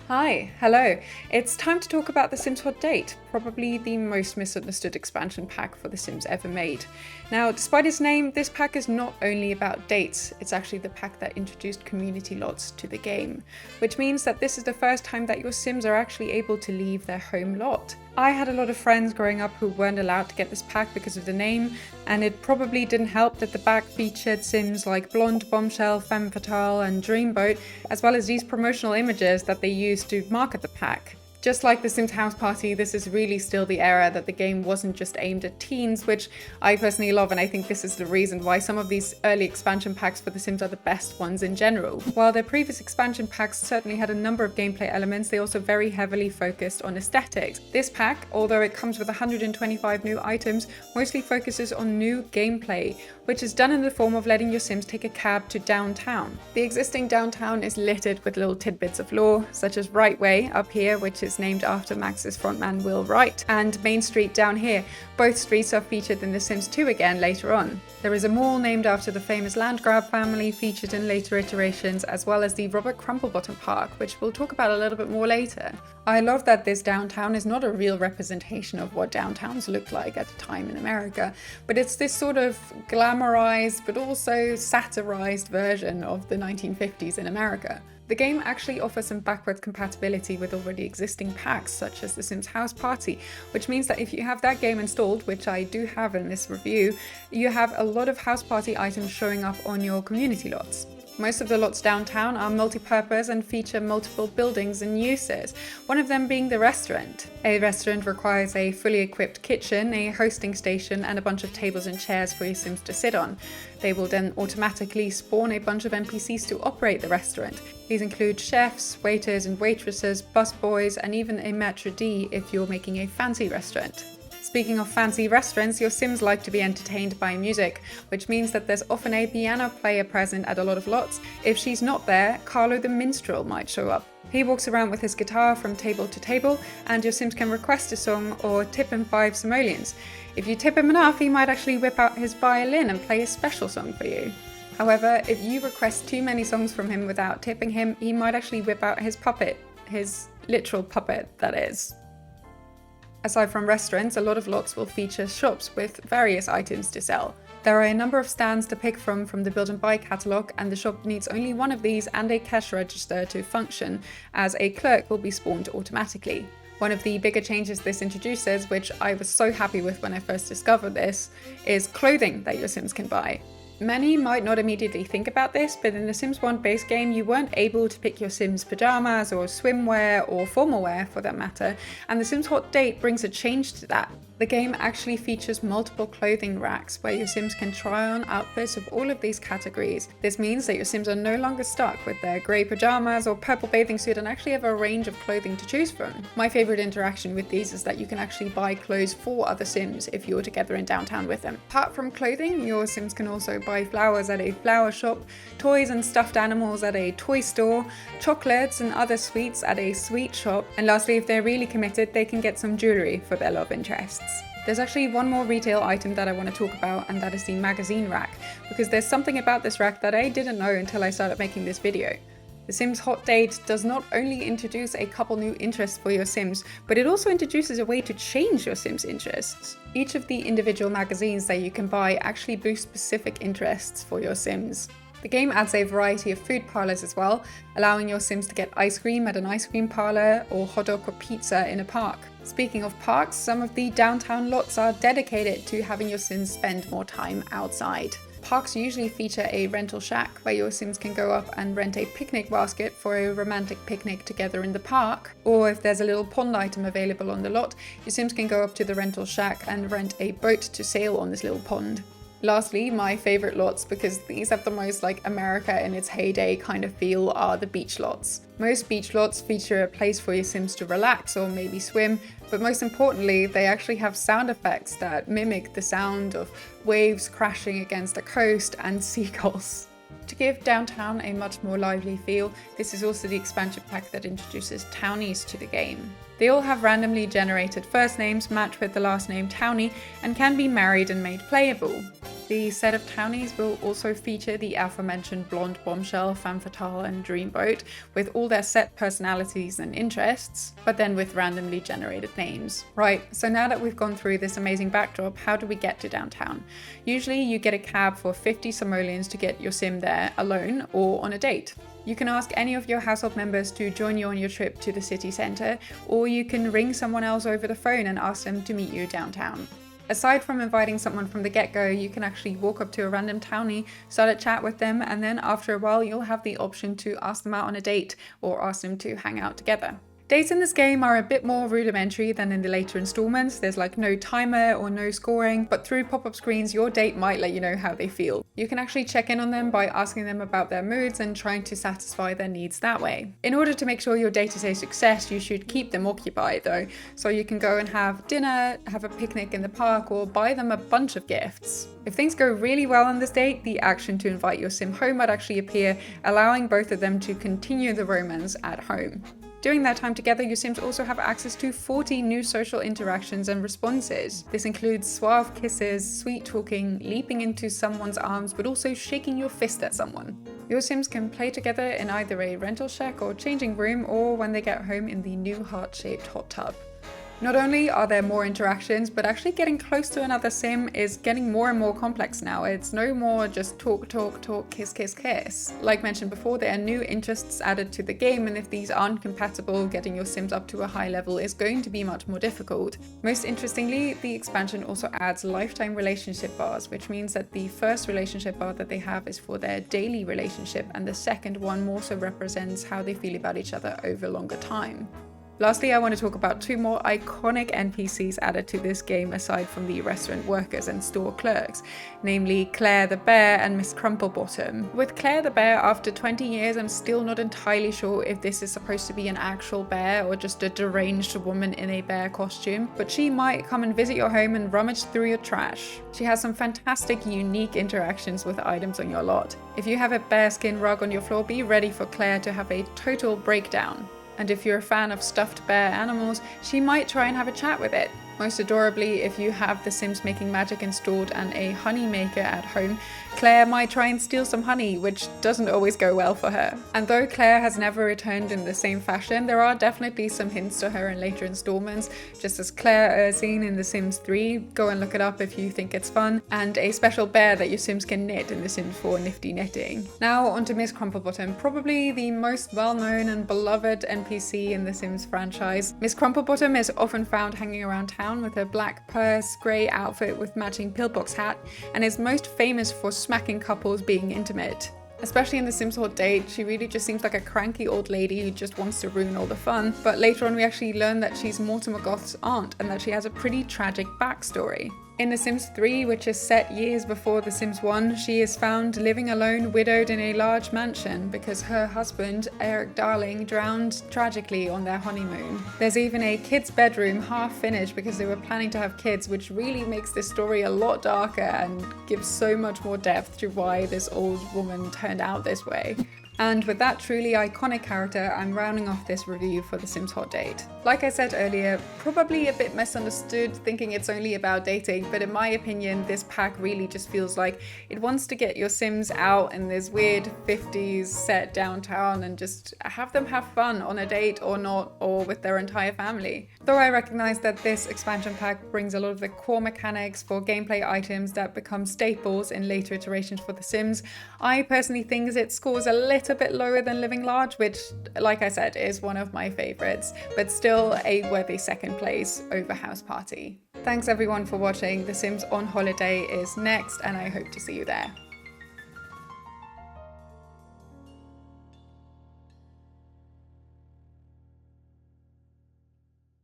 Hi, hello. It's time to talk about The Sims Hot Date, probably the most misunderstood expansion pack for The Sims ever made. Now, despite its name, this pack is not only about dates, it's actually the pack that introduced community lots to the game, which means that this is the first time that your Sims are actually able to leave their home lot. I had a lot of friends growing up who weren't allowed to get this pack because of the name, and it probably didn't help that the pack featured Sims like Blonde, Bombshell, Femme Fatale, and Dreamboat, as well as these promotional images that they used to market the pack. Just like The Sims House Party, this is really still the era that the game wasn't just aimed at teens, which I personally love, and I think this is the reason why some of these early expansion packs for The Sims are the best ones in general. While their previous expansion packs certainly had a number of gameplay elements, they also very heavily focused on aesthetics. This pack, although it comes with 125 new items, mostly focuses on new gameplay, which is done in the form of letting your Sims take a cab to downtown. The existing downtown is littered with little tidbits of lore, such as Right Way up here, which is named after Max's frontman Will Wright, and Main Street down here. Both streets are featured in The Sims 2 again later on. There is a mall named after the famous land grab family featured in later iterations, as well as the Robert Crumplebottom Park, which we'll talk about a little bit more later. I love that this downtown is not a real representation of what downtowns looked like at the time in America, but it's this sort of glamorized but also satirized version of the 1950s in America. The game actually offers some backwards compatibility with already existing packs, such as The Sims House Party, which means that if you have that game installed, which I do have in this review, you have a lot of House Party items showing up on your community lots. Most of the lots downtown are multi-purpose and feature multiple buildings and uses, one of them being the restaurant. A restaurant requires a fully equipped kitchen, a hosting station, and a bunch of tables and chairs for your Sims to sit on. They will then automatically spawn a bunch of NPCs to operate the restaurant. These include chefs, waiters and waitresses, busboys, and even a maitre d' if you're making a fancy restaurant. Speaking of fancy restaurants, your Sims like to be entertained by music, which means that there's often a piano player present at a lot of lots. If she's not there, Carlo the minstrel might show up. He walks around with his guitar from table to table, and your Sims can request a song or tip him 5 simoleons. If you tip him enough, he might actually whip out his violin and play a special song for you. However, if you request too many songs from him without tipping him, he might actually whip out his puppet. His literal puppet, that is. Aside from restaurants, a lot of lots will feature shops with various items to sell. There are a number of stands to pick from the Build and Buy catalogue, and the shop needs only one of these and a cash register to function, as a clerk will be spawned automatically. One of the bigger changes this introduces, which I was so happy with when I first discovered this, is clothing that your Sims can buy. Many might not immediately think about this, but in the Sims 1 base game you weren't able to pick your Sims pajamas or swimwear or formal wear for that matter, and the Sims Hot Date brings a change to that. The game actually features multiple clothing racks where your Sims can try on outfits of all of these categories. This means that your Sims are no longer stuck with their grey pajamas or purple bathing suit and actually have a range of clothing to choose from. My favourite interaction with these is that you can actually buy clothes for other Sims if you're together in downtown with them. Apart from clothing, your Sims can also buy flowers at a flower shop, toys and stuffed animals at a toy store, chocolates and other sweets at a sweet shop, and lastly, if they're really committed, they can get some jewellery for their love interests. There's actually one more retail item that I want to talk about, and that is the magazine rack, because there's something about this rack that I didn't know until I started making this video. The Sims Hot Date does not only introduce a couple new interests for your Sims, but it also introduces a way to change your Sims' interests. Each of the individual magazines that you can buy actually boost specific interests for your Sims. The game adds a variety of food parlours as well, allowing your Sims to get ice cream at an ice cream parlour or hot dog or pizza in a park. Speaking of parks, some of the downtown lots are dedicated to having your Sims spend more time outside. Parks usually feature a rental shack where your Sims can go up and rent a picnic basket for a romantic picnic together in the park, or if there's a little pond item available on the lot, your Sims can go up to the rental shack and rent a boat to sail on this little pond. Lastly, my favourite lots, because these have the most like America in its heyday kind of feel, are the beach lots. Most beach lots feature a place for your Sims to relax or maybe swim, but most importantly, they actually have sound effects that mimic the sound of waves crashing against the coast and seagulls. To give downtown a much more lively feel, this is also the expansion pack that introduces Townies to the game. They all have randomly generated first names matched with the last name Towney and can be married and made playable. The set of Townies will also feature the aforementioned blonde bombshell, femme fatale and dreamboat, with all their set personalities and interests, but then with randomly generated names. Right, so now that we've gone through this amazing backdrop, how do we get to downtown? Usually you get a cab for 50 simoleons to get your sim there alone or on a date. You can ask any of your household members to join you on your trip to the city centre, or you can ring someone else over the phone and ask them to meet you downtown. Aside from inviting someone from the get-go, you can actually walk up to a random townie, start a chat with them, and then after a while you'll have the option to ask them out on a date or ask them to hang out together. Dates in this game are a bit more rudimentary than in the later installments. There's like no timer or no scoring, but through pop-up screens your date might let you know how they feel. You can actually check in on them by asking them about their moods and trying to satisfy their needs that way. In order to make sure your date is a success, you should keep them occupied though, so you can go and have dinner, have a picnic in the park, or buy them a bunch of gifts. If things go really well on this date, the action to invite your sim home might actually appear, allowing both of them to continue the romance at home. During that time together, your Sims also have access to 40 new social interactions and responses. This includes suave kisses, sweet talking, leaping into someone's arms, but also shaking your fist at someone. Your Sims can play together in either a rental shack or changing room, or when they get home in the new heart-shaped hot tub. Not only are there more interactions, but actually getting close to another sim is getting more and more complex now. It's no more just talk, talk, talk, kiss, kiss, kiss. Like mentioned before, there are new interests added to the game, and if these aren't compatible, getting your sims up to a high level is going to be much more difficult. Most interestingly, the expansion also adds lifetime relationship bars, which means that the first relationship bar that they have is for their daily relationship, and the second one more so represents how they feel about each other over longer time. Lastly, I want to talk about two more iconic NPCs added to this game aside from the restaurant workers and store clerks, namely Claire the Bear and Miss Crumplebottom. With Claire the Bear, after 20 years, I'm still not entirely sure if this is supposed to be an actual bear or just a deranged woman in a bear costume, but she might come and visit your home and rummage through your trash. She has some fantastic, unique interactions with items on your lot. If you have a bearskin rug on your floor, be ready for Claire to have a total breakdown. And if you're a fan of stuffed bear animals, she might try and have a chat with it. Most adorably, if you have the Sims Making Magic installed and a honey maker at home, Claire might try and steal some honey, which doesn't always go well for her. And though Claire has never returned in the same fashion, there are definitely some hints to her in later installments, just as Claire Ursine in The Sims 3, go and look it up if you think it's fun, and a special bear that your Sims can knit in The Sims 4 Nifty Knitting. Now onto Miss Crumplebottom, probably the most well-known and beloved NPC in The Sims franchise. Miss Crumplebottom is often found hanging around town with her black purse, grey outfit with matching pillbox hat, and is most famous for smacking couples being intimate. Especially in The Sims Hot Date, she really just seems like a cranky old lady who just wants to ruin all the fun, but later on we actually learn that she's Mortimer Goth's aunt and that she has a pretty tragic backstory. In The Sims 3, which is set years before The Sims 1, she is found living alone, widowed in a large mansion because her husband, Eric Darling, drowned tragically on their honeymoon. There's even a kid's bedroom half finished because they were planning to have kids, which really makes this story a lot darker and gives so much more depth to why this old woman turned out this way. And with that truly iconic character, I'm rounding off this review for The Sims Hot Date. Like I said earlier, probably a bit misunderstood thinking it's only about dating, but in my opinion, this pack really just feels like it wants to get your Sims out in this weird 50s set downtown and just have them have fun on a date or not, or with their entire family. Though I recognize that this expansion pack brings a lot of the core mechanics for gameplay items that become staples in later iterations for The Sims, I personally think it scores a little bit lower than Living Large, which, like I said, is one of my favorites, but still a worthy second place over House Party. Thanks everyone for watching. The Sims on Holiday is next, and I hope to see you there.